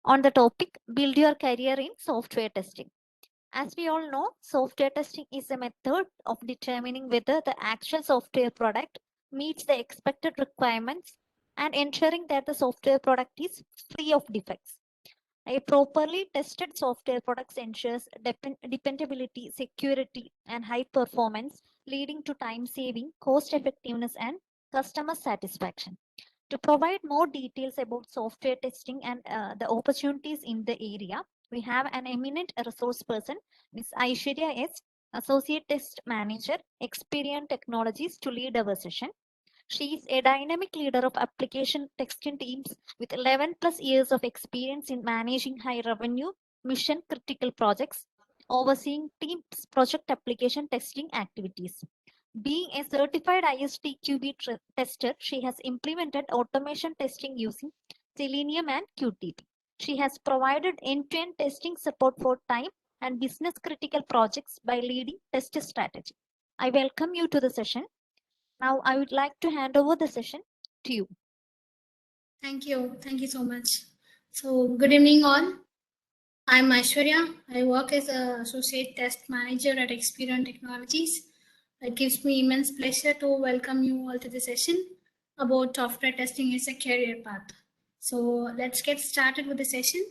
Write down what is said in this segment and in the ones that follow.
on the topic Build Your Career in Software Testing. As we all know, software testing is a method of determining whether the actual software product meets the expected requirements and ensuring that the software product is free of defects. A properly tested software product ensures dependability, security, and high performance, leading to time saving, cost effectiveness, and customer satisfaction. To provide more details about software testing and the opportunities in the area, we have an eminent resource person, Ms. Aishwarya S., Associate Test Manager, Experian Technologies, to lead our session. She is a dynamic leader of application testing teams with 11 plus years of experience in managing high revenue, mission critical projects, overseeing teams' project application testing activities. Being a certified ISTQB tester, she has implemented automation testing using Selenium and Qtp. She has provided end-to-end testing support for time and business critical projects by leading test strategy. I welcome you to the session. Now I would like to hand over the session to you. Thank you. Thank you so much. So good evening all. I'm Aishwarya. I work as an Associate Test Manager at Experian Technologies. It gives me immense pleasure to welcome you all to the session about software testing as a career path. So let's get started with the session.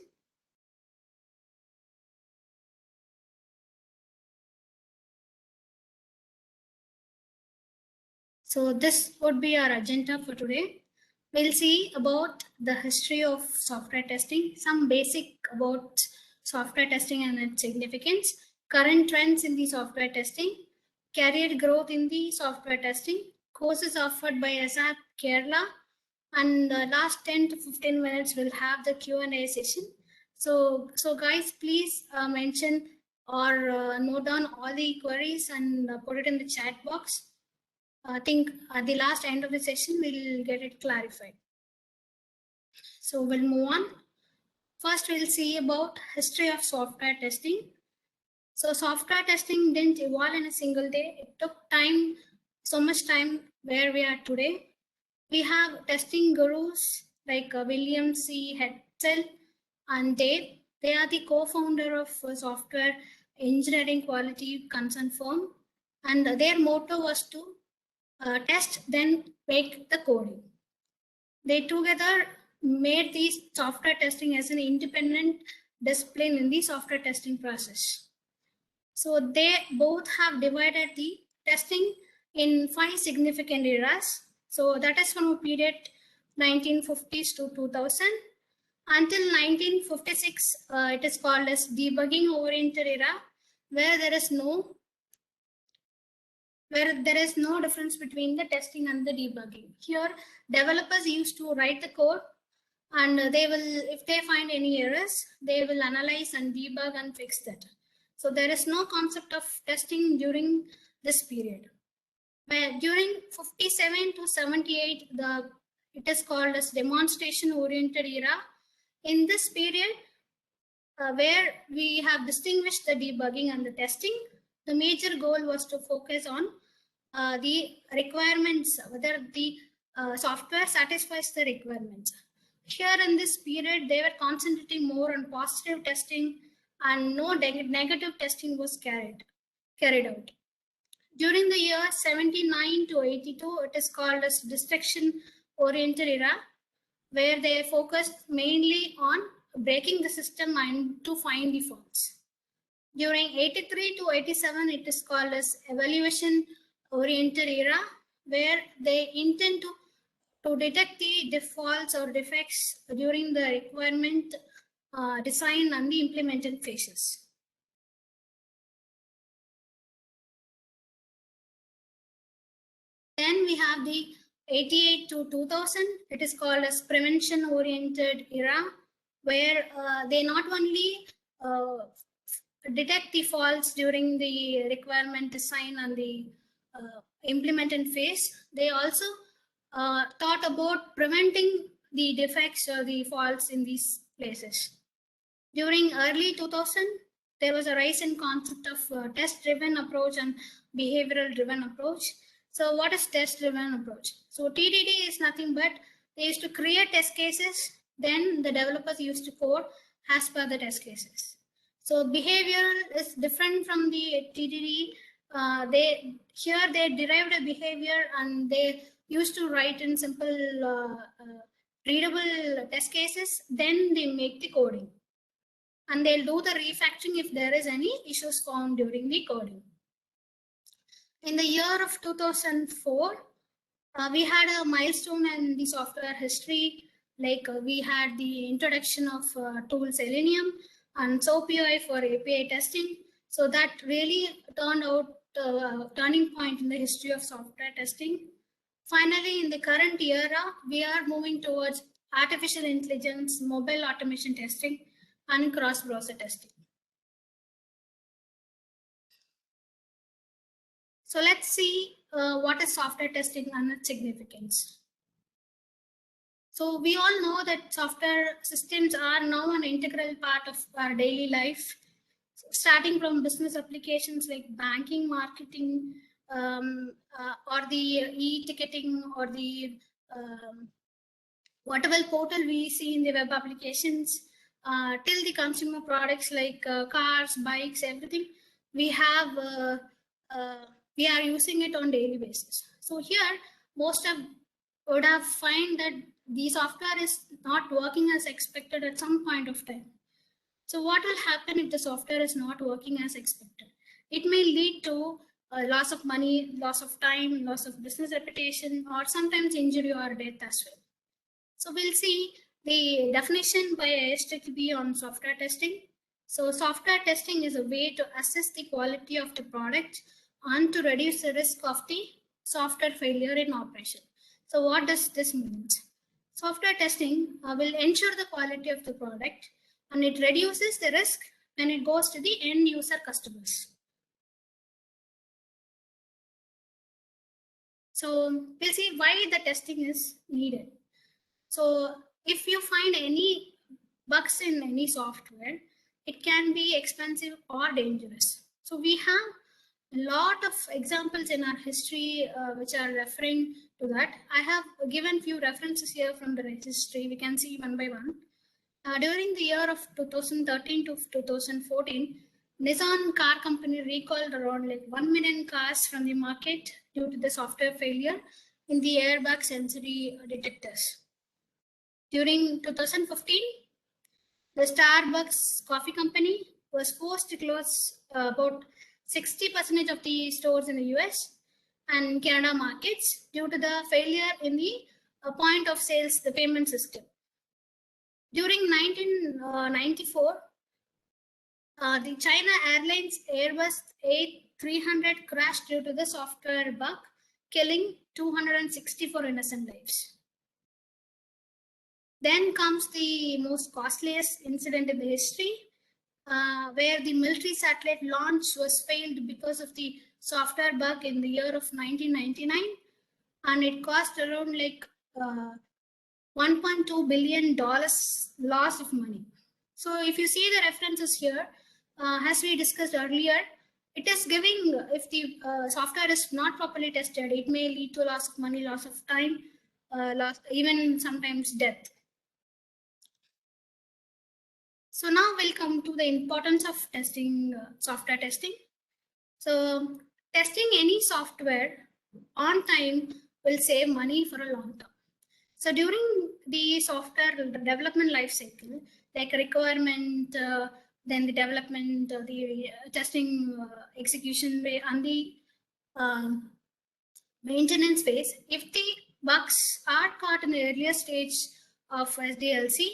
So this would be our agenda for today. We'll see about the history of software testing, some basic about software testing and its significance, current trends in the software testing, career growth in the software testing, courses offered by ASAP Kerala, and the last 10 to 15 minutes we'll have the Q&A session. So guys, please mention or note down all the queries and put it in the chat box. I think at the last end of the session, we'll get it clarified. So we'll move on. First, we'll see about history of software testing. So software testing didn't evolve in a single day. It took time, so much time where we are today. We have testing gurus like William C. Hetzel and Dave. They are the co-founder of software engineering quality concern firm. And their motto was to test, then make the coding. They together made the software testing as an independent discipline in the software testing process. So they both have divided the testing in 5 significant eras. So that is from a period 1950s to 2000. Until 1956, it is called as debugging oriented era, where there is no difference between the testing and the debugging. Here, developers used to write the code and they will, if they find any errors, they will analyze and debug and fix that. So there is no concept of testing during this period. Where during 57 to 78, it is called as demonstration oriented era. In this period, where we have distinguished the debugging and the testing, the major goal was to focus on the requirements, whether the software satisfies the requirements. Here in this period, they were concentrating more on positive testing and no negative testing was carried out. During the year 79 to 82, it is called as destruction oriented era, where they focused mainly on breaking the system and to find the faults. During 83 to 87, it is called as evaluation oriented era, where they intend to detect the defaults or defects during the requirement design and the implementation phases. Then we have the 88 to 2000. It is called as prevention oriented era, where they not only detect the faults during the requirement design and the implementation phase, they also thought about preventing the defects or the faults in these places. During early 2000, there was a rise in concept of test-driven approach and behavioral-driven approach. So what is test-driven approach? So TDD is nothing but they used to create test cases then the developers used to code as per the test cases. So behavioral is different from the TDD. They derived a behavior and they used to write in simple readable test cases. Then they make the coding, and they'll do the refactoring if there is any issues found during the coding. In the year of 2004, we had a milestone in the software history. Like we had the introduction of tool Selenium and SoapUI for API testing. So that really turned out a turning point in the history of software testing. Finally, in the current era, we are moving towards artificial intelligence, mobile automation testing, and cross-browser testing. So let's see what is software testing and its significance. So we all know that software systems are now an integral part of our daily life, starting from business applications like banking, marketing, or the e-ticketing, or the whatever portal we see in the web applications, till the consumer products like cars, bikes, everything. We are using it on daily basis. So here, most of would have find that the software is not working as expected at some point of time. So what will happen if the software is not working as expected? It may lead to loss of money, loss of time, loss of business reputation, or sometimes injury or death as well. So we'll see the definition by ISTQB on software testing. So software testing is a way to assess the quality of the product and to reduce the risk of the software failure in operation. So what does this mean? Software testing will ensure the quality of the product, and it reduces the risk when it goes to the end user customers. So we'll see why the testing is needed. So if you find any bugs in any software, it can be expensive or dangerous. So we have a lot of examples in our history which are referring to that. I have given few references here from the registry. We can see one by one. During the year of 2013 to 2014, Nissan car company recalled around like 1 million cars from the market due to the software failure in the airbag sensory detectors. During 2015, the Starbucks coffee company was forced to close about 60% of the stores in the US and Canada markets due to the failure in the point of sales, the payment system. During 1994, the China Airlines Airbus A300 crashed due to the software bug, killing 264 innocent lives. Then comes the most costliest incident in the history, where the military satellite launch was failed because of the software bug in the year of 1999, and it cost around like $1.2 billion loss of money. So if you see the references here, as we discussed earlier, it is giving, if the software is not properly tested, it may lead to loss of money, loss of time, loss, even sometimes death. So now we'll come to the importance of testing, software testing. So testing any software on time will save money for a long term. So during the software development life cycle, like requirement, then the development, the testing, execution, and the maintenance phase, if the bugs are caught in the earlier stage of SDLC,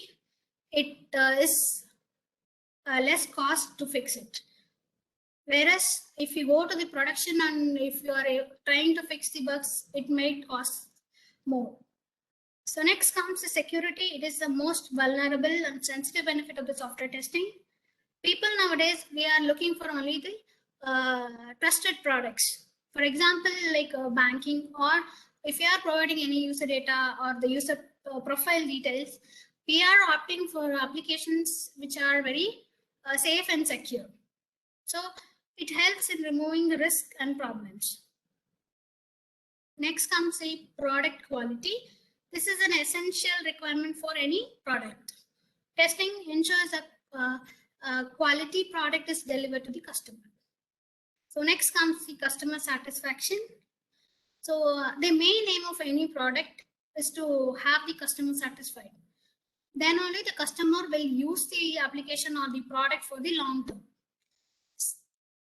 it is less cost to fix it. Whereas if you go to the production and if you are trying to fix the bugs, it may cost more. So next comes the security. It is the most vulnerable and sensitive benefit of the software testing. People nowadays, we are looking for only the trusted products. For example, like banking, or if you are providing any user data or the user profile details, we are opting for applications which are very safe and secure. So it helps in removing the risk and problems. Next comes the product quality. This is an essential requirement for any product. Testing ensures a quality product is delivered to the customer. So next comes the customer satisfaction. So the main aim of any product is to have the customer satisfied. Then only the customer will use the application or the product for the long term.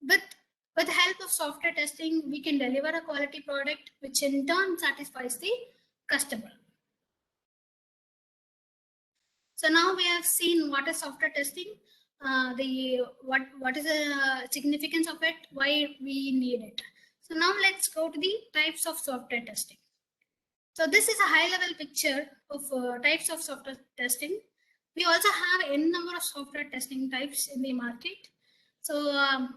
With the help of software testing, we can deliver a quality product which in turn satisfies the customer. So now we have seen what is software testing, what is the significance of it, why we need it. So now let's go to the types of software testing. So this is a high-level picture of types of software testing. We also have n number of software testing types in the market. So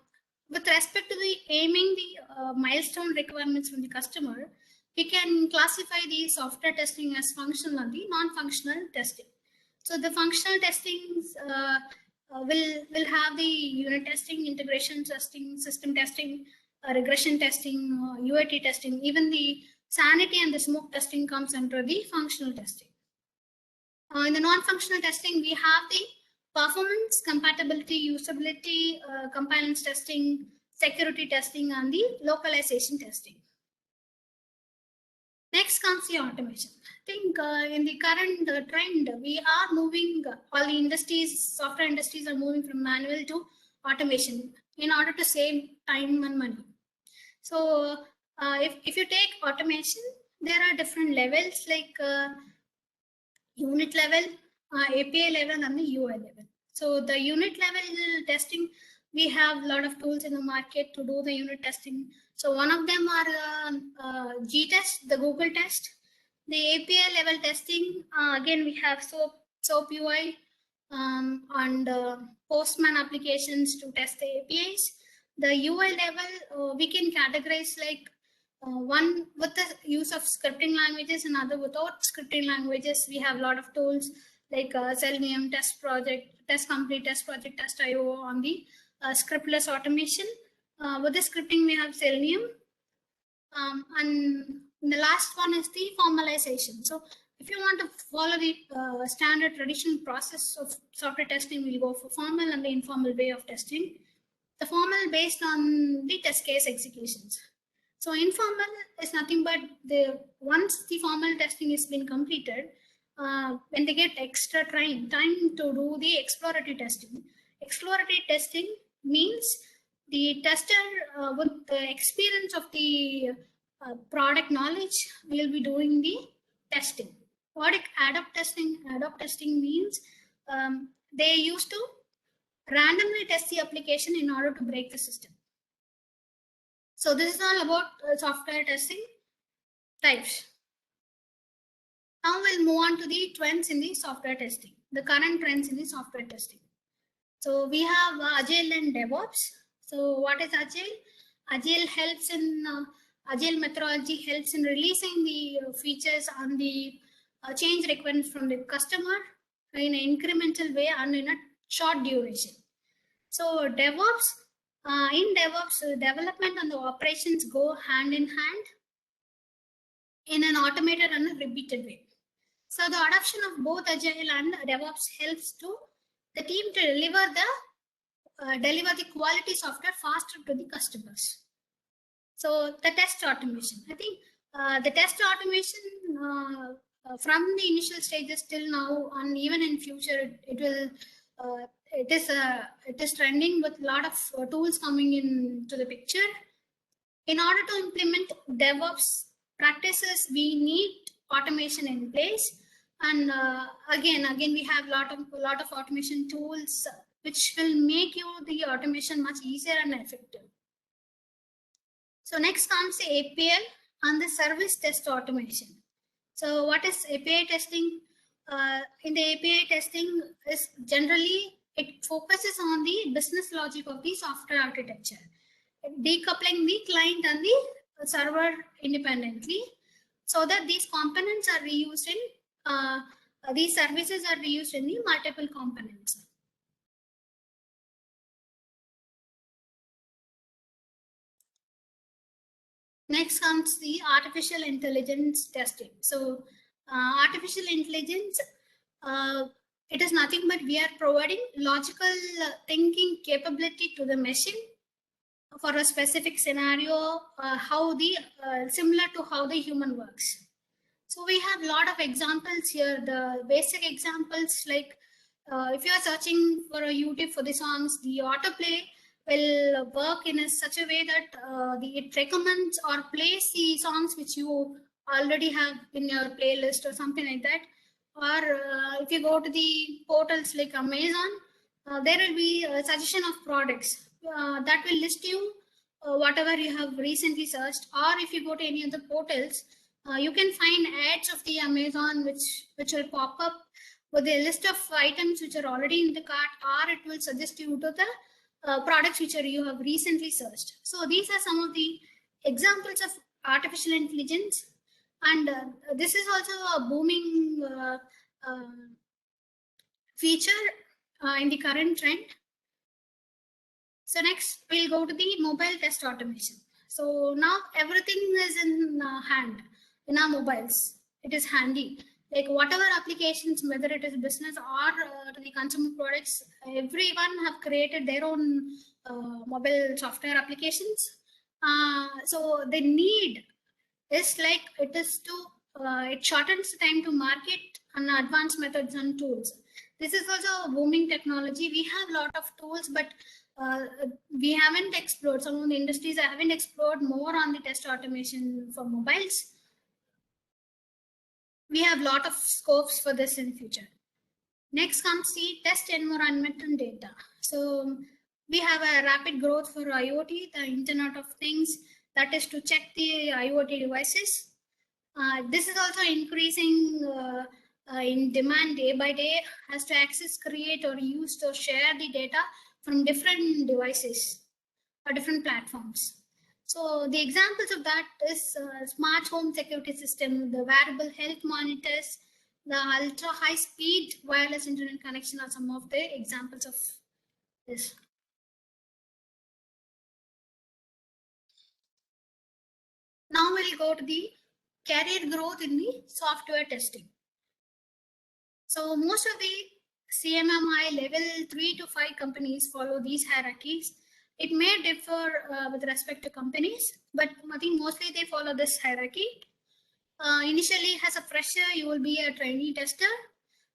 with respect to the aiming the milestone requirements from the customer, we can classify the software testing as functional and the non-functional testing. So the functional testings will have the unit testing, integration testing, system testing, regression testing, UAT testing, even the sanity and the smoke testing comes under the functional testing. In the non-functional testing, we have the performance, compatibility, usability, compliance testing, security testing, and the localization testing. Next comes the automation. I think in the current trend, we are moving, all the industries, software industries are moving from manual to automation in order to save time and money. So if you take automation, there are different levels like unit level, API level, and the UI level. So the unit level testing, we have a lot of tools in the market to do the unit testing. So one of them are G-Test, the Google test. The API level testing, again, we have SOAP UI and Postman applications to test the APIs. The UI level, we can categorize like one with the use of scripting languages and other without scripting languages. We have a lot of tools like Selenium, Test Project, Test Complete, Test Project, Test IO on the scriptless automation. With the scripting, we have Selenium. And the last one is the formalization. So if you want to follow the standard traditional process of software testing, we'll go for formal and the informal way of testing. The formal based on the test case executions. So informal is nothing but once the formal testing has been completed, when they get extra time to do the exploratory testing. Exploratory testing means the tester with the experience of the product knowledge will be doing the testing. What ad hoc testing? Ad hoc testing means they used to randomly test the application in order to break the system. So this is all about software testing types. Now we'll move on to the trends in the software testing, the current trends in the software testing. So we have Agile and DevOps. So what is Agile? Agile helps in, Agile methodology helps in releasing the features and the change requirements from the customer in an incremental way and in a short duration. So DevOps, in DevOps, development and the operations go hand in hand in an automated and a repeated way. So the adoption of both Agile and DevOps helps to the team to deliver the quality software faster to the customers. So the test automation, I think the test automation from the initial stages till now and even in future, it is trending with a lot of tools coming into the picture. In order to implement DevOps practices, we need automation in place. And again, we have a lot of automation tools which will make the automation much easier and effective. So next comes the API and the service test automation. So what is API testing? In the API testing is generally it focuses on the business logic of the software architecture, decoupling the client and the server independently, so that these components are reused in these services are reused in the multiple components. Next comes the artificial intelligence testing. So Artificial intelligence, it is nothing but we are providing logical thinking capability to the machine for a specific scenario, similar to how the human works. So we have a lot of examples here. The basic examples, like if you are searching for a YouTube for the songs, the autoplay will work in such a way that it recommends or plays the songs which you already have in your playlist or something like that. Or if you go to the portals like Amazon, there will be a suggestion of products that will list you whatever you have recently searched. Or if you go to any of the portals, you can find ads of the Amazon which will pop up with a list of items which are already in the cart, or it will suggest you to the products which you have recently searched. So these are some of the examples of artificial intelligence, and this is also a booming feature in the current trend. So next we'll go to the mobile test automation. So now everything is in hand in our mobiles. It is handy. Like whatever applications, whether it is business or to the consumer products, everyone have created their own mobile software applications. So the need is like it shortens the time to market and advanced methods and tools. This is also a booming technology. We have a lot of tools, but we haven't explored, some of the industries haven't explored more on the test automation for mobiles. We have a lot of scopes for this in future. Next comes the test environment and data. So we have a rapid growth for IoT, the Internet of Things, that is to check the IoT devices. This is also increasing in demand day by day, has to access, create, or use or share the data from different devices or different platforms. So the examples of that is smart home security system, the wearable health monitors, the ultra high speed wireless internet connection are some of the examples of this. Now we'll go to the career growth in the software testing. So most of the CMMI level 3 to 5 companies follow these hierarchies. It may differ with respect to companies, but I think mostly they follow this hierarchy. Initially, as a fresher, you will be a trainee tester.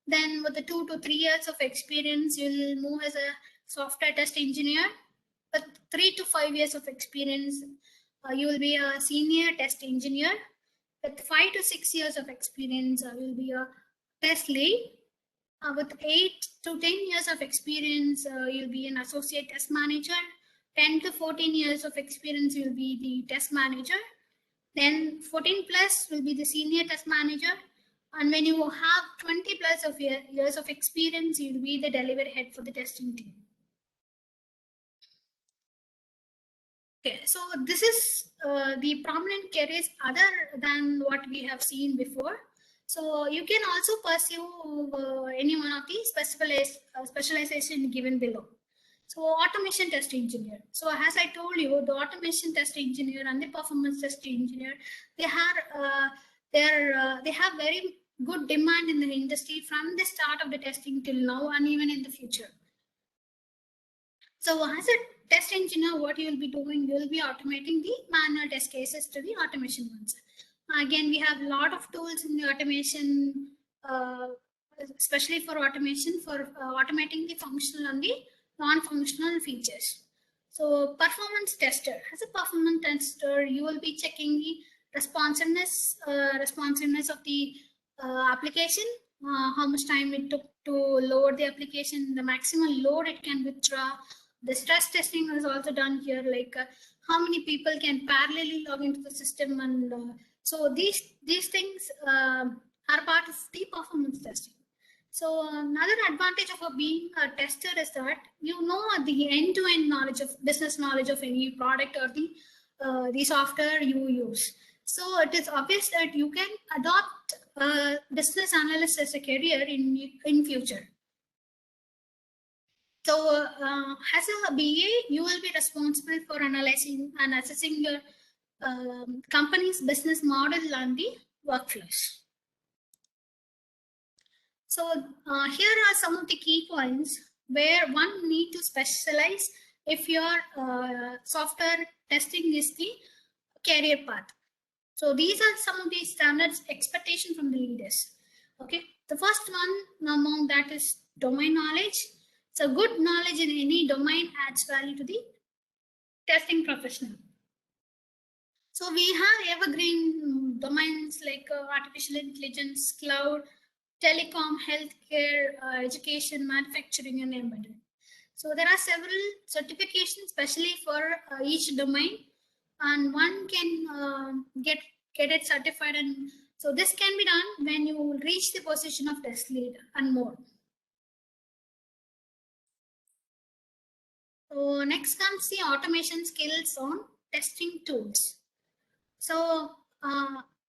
Then with the 2 to 3 years of experience, you'll move as a software test engineer. With 3 to 5 years of experience, you will be a senior test engineer. With 5 to 6 years of experience, you will be a test lead. With 8 to 10 years of experience, you'll be an associate test manager. 10 to 14 years of experience, you'll be the test manager. Then 14 plus will be the senior test manager. And when you have 20 plus of years of experience, you'll be the delivery head for the testing team. Okay, so this is the prominent careers other than what we have seen before. So you can also pursue any one of the specialization given below. So automation test engineer. So as I told you, the automation test engineer and the performance test engineer, they have very good demand in the industry from the start of the testing till now and even in the future. So as a test engineer, what you will be doing, you will be automating the manual test cases to the automation ones. Again, we have a lot of tools in the automation, especially for automation, for automating the functional and the non-functional features. So performance tester, as a performance tester, you will be checking the responsiveness of the application, how much time it took to load the application, the maximum load it can withdraw. The stress testing is also done here, like how many people can parallelly log into the system, and so these things are part of the performance testing. So another advantage of being a tester is that you know the end-to-end knowledge of business knowledge of any product or the software you use. So it is obvious that you can adopt business analyst as a career in future. So as a BA, you will be responsible for analyzing and assessing your company's business model and the workflows. So here are some of the key points where one need to specialize if your software testing is the career path. So these are some of the standards expectation from the leaders. Okay, the first one among that is domain knowledge. So good knowledge in any domain adds value to the testing professional. So we have evergreen domains like artificial intelligence, cloud, telecom, healthcare, education, manufacturing, and embedded. So there are several certifications, especially for each domain, and one can get it certified. And so this can be done when you reach the position of test lead and more. So next comes the automation skills on testing tools. So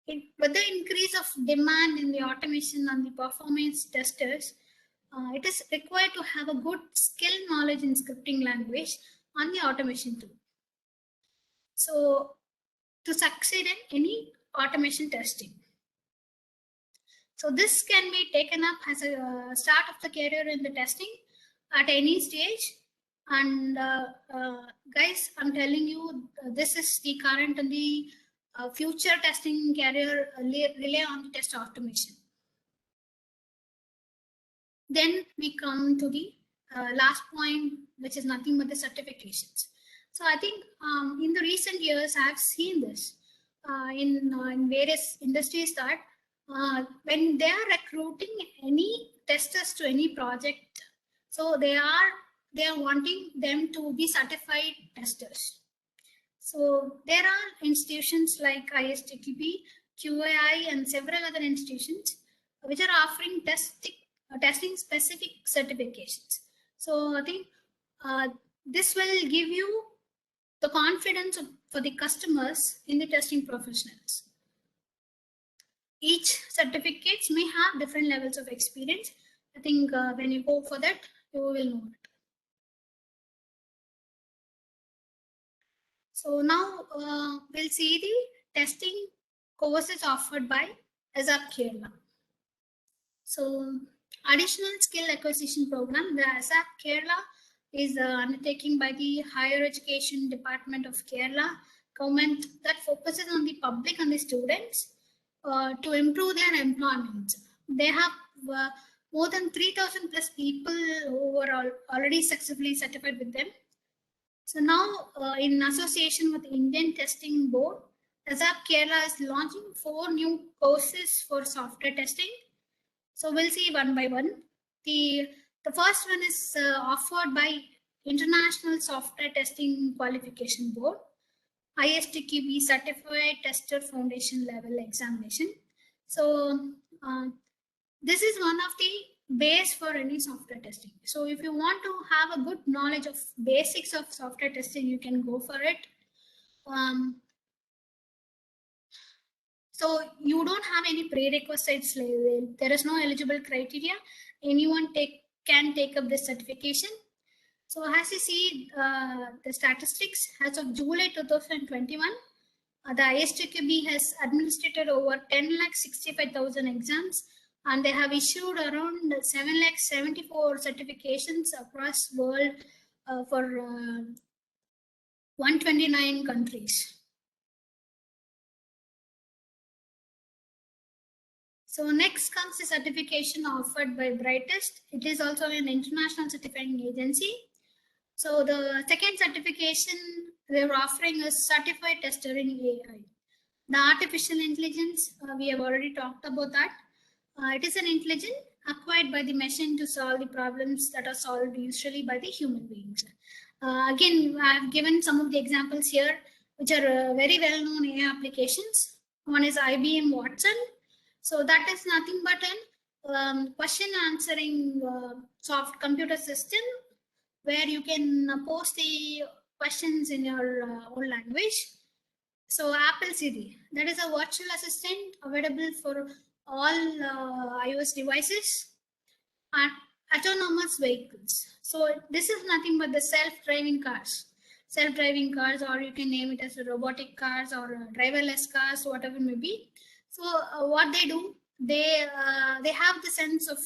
with the increase of demand in the automation and the performance testers, it is required to have a good skill knowledge in scripting language on the automation tool. So to succeed in any automation testing. So this can be taken up as a start of the career in the testing at any stage. And guys, I'm telling you, this is the current and the future testing career rely on the test automation. Then we come to the last point, which is nothing but the certifications. So I think in the recent years, I've seen this in various industries that when they are recruiting any testers to any project, so they are wanting them to be certified testers. So there are institutions like ISTQB, QAI, and several other institutions which are offering testing specific certifications. So I think this will give you the confidence for the customers in the testing professionals. Each certificates may have different levels of experience. I think when you go for that, you will know it. So now we'll see the testing courses offered by ASAP Kerala. So additional skill acquisition program, the ASAP Kerala is undertaken by the Higher Education Department of Kerala government that focuses on the public and the students to improve their employment. They have more than 3,000 plus people who are already successfully certified with them. So now, in association with the Indian Testing Board, ASAP Kerala is launching 4 new courses for software testing. So we'll see one by one. The first one is offered by International Software Testing Qualification Board, ISTQB Certified Tester Foundation Level Examination. So this is one of the base for any software testing. So if you want to have a good knowledge of basics of software testing, you can go for it. So you don't have any prerequisites. There is no eligible criteria. Anyone can take up this certification. So as you see the statistics, as of July 2021, the ISTQB has administered over 10,65,000 exams, and they have issued around 7,74 certifications across world for 129 countries. So next comes the certification offered by Brightest. It is also an international certifying agency. So the second certification they're offering is certified tester in AI. The artificial intelligence, we have already talked about that. It is an intelligence acquired by the machine to solve the problems that are solved usually by the human beings. Again, I have given some of the examples here, which are very well-known AI applications. One is IBM Watson. So that is nothing but an question answering soft computer system where you can post the questions in your own language. So Apple Siri, that is a virtual assistant available for all iOS devices and autonomous vehicles. So this is nothing but the self-driving cars. Self-driving cars, or you can name it as robotic cars or driverless cars, whatever it may be. So what they do, they have the sense of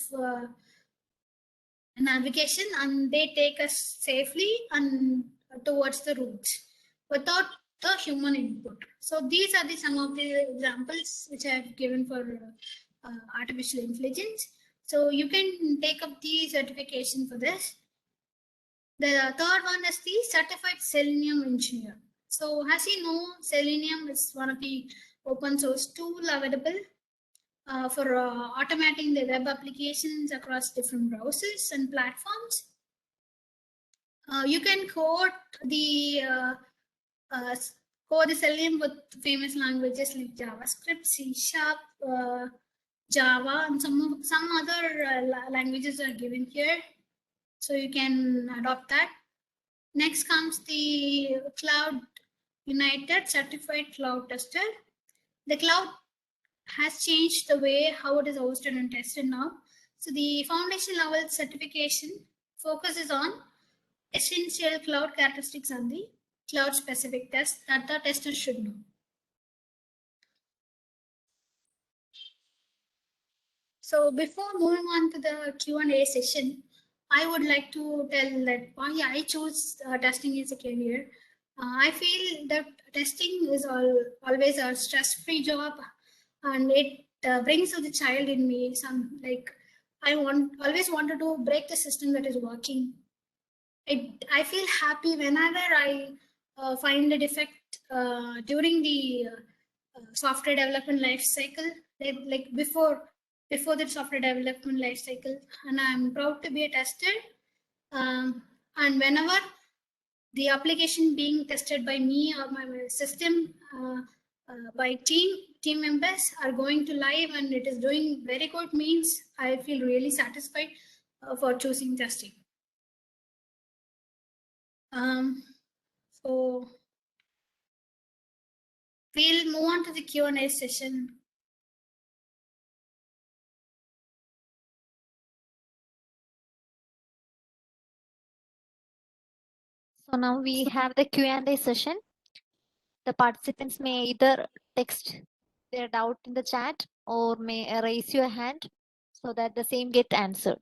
navigation, and they take us safely and towards the routes without the human input. So these are some of the examples which I have given for artificial intelligence. So you can take up the certification for this. The third one is the certified Selenium engineer. So as you know, Selenium is one of the open source tool available for automating the web applications across different browsers and platforms. You can uh, code the Selenium with famous languages like JavaScript, C Sharp, Java, and some other languages are given here. So you can adopt that. Next comes the Cloud United Certified Cloud Tester. The cloud has changed the way how it is hosted and tested now. So the foundation level certification focuses on essential cloud characteristics and the cloud specific tests that the tester should know. So before moving on to the Q&A session, I would like to tell that why I chose testing as a career. I feel that testing is always a stress-free job, and it brings to the child in me some like always wanted to break the system that is working. I feel happy whenever I find a defect during the software development life cycle, like before the software development life cycle, and I'm proud to be a tester. And whenever the application being tested by me or my system by team members are going to live and it is doing very good means I feel really satisfied for choosing testing. So we'll move on to the Q&A session. So now we have the Q&A session. The participants may either text their doubt in the chat or may raise your hand so that the same get answered.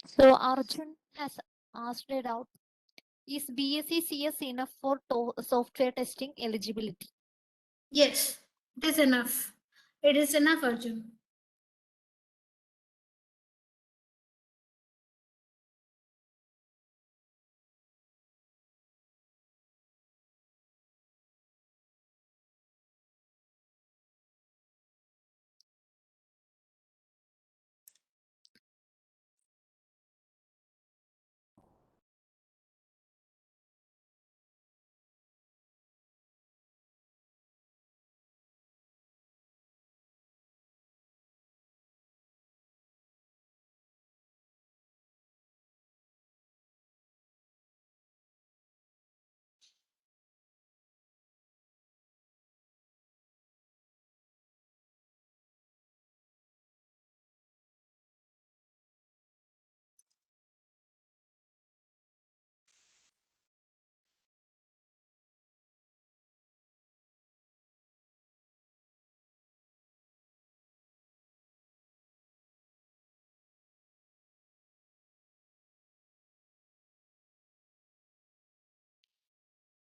So Arjun has asked a doubt. Is BSc CS enough for software testing eligibility? Yes, it is enough. It is enough, Arjun.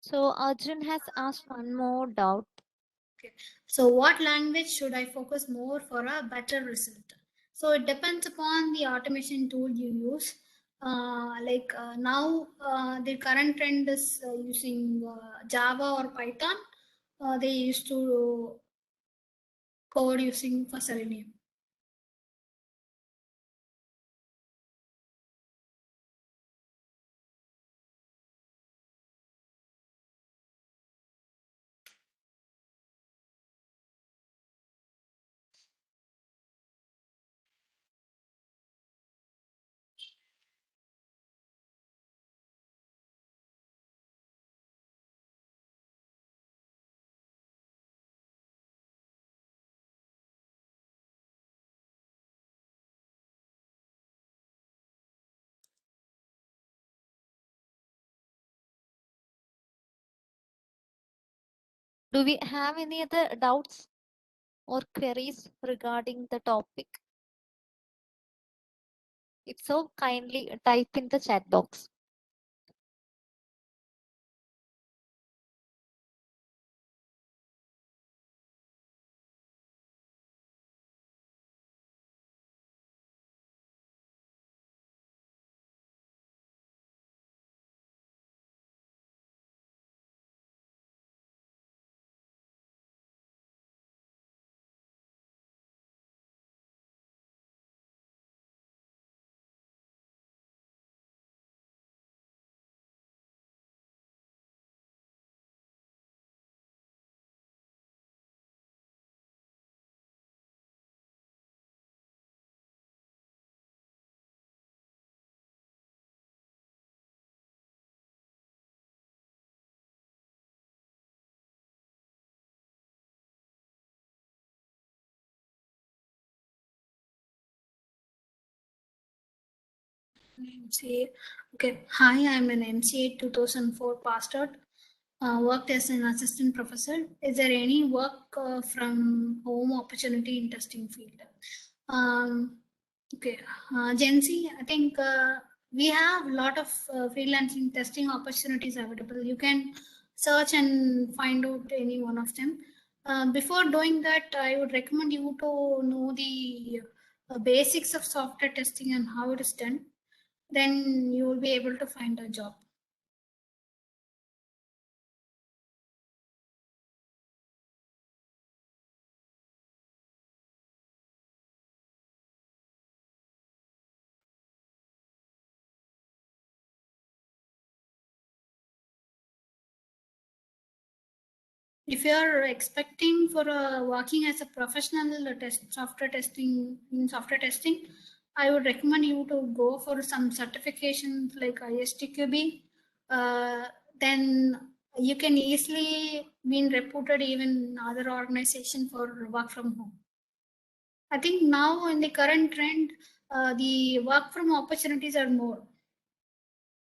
So Arjun has asked one more doubt. Okay. So what language should I focus more for a better result? So it depends upon the automation tool you use. Now, the current trend is using Java or Python. They used to code using for Selenium. Do we have any other doubts or queries regarding the topic? If so, kindly type in the chat box. MCA. Okay. Hi, I'm an MCA 2004 passed out. Worked as an assistant professor. Is there any work from home opportunity in testing field? Okay. Gen Z, I think we have a lot of freelancing testing opportunities available. You can search and find out any one of them. Before doing that, I would recommend you to know the basics of software testing and how it is done. Then you will be able to find a job. If you are expecting for working as a professional software testing in software testing, I would recommend you to go for some certifications like ISTQB. Then you can easily be reputed even in other organization for work from home. I think now in the current trend, the work from opportunities are more.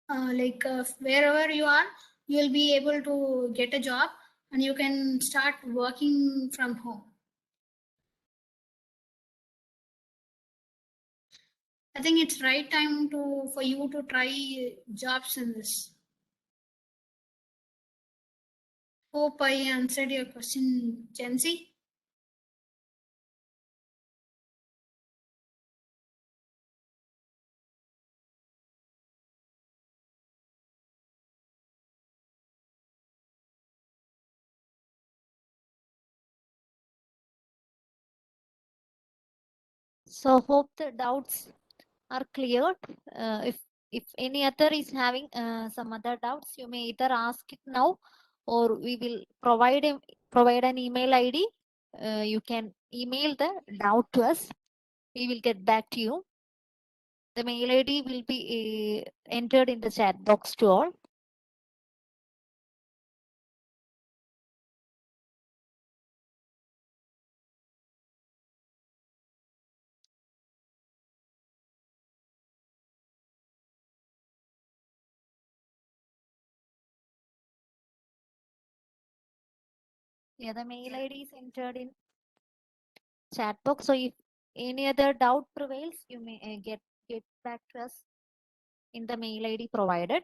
Wherever you are, you'll be able to get a job and you can start working from home. I think it's right time for you to try jobs in this. Hope I answered your question, Jency. So hope the doubts are cleared. If any other is having some other doubts, you may either ask it now, or we will provide an email ID. You can email the doubt to us. We will get back to you. The mail ID will be entered in the chat box to all. Yeah, the mail ID is entered in chat box. So if any other doubt prevails, you may get back to us in the mail ID provided.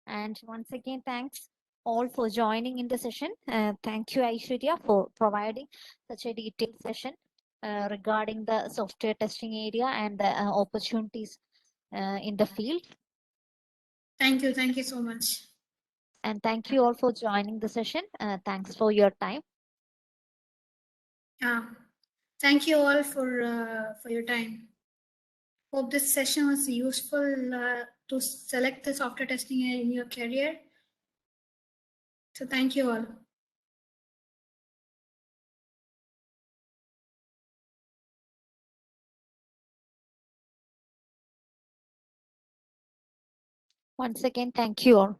And once again, thanks all for joining in the session. Thank you, Aishwarya, for providing such a detailed session regarding the software testing area and the opportunities in the field. Thank you so much. And thank you all for joining the session. Thanks for your time. Thank you all for your time. Hope this session was useful to select the software testing in your career. So thank you all. Once again, thank you all.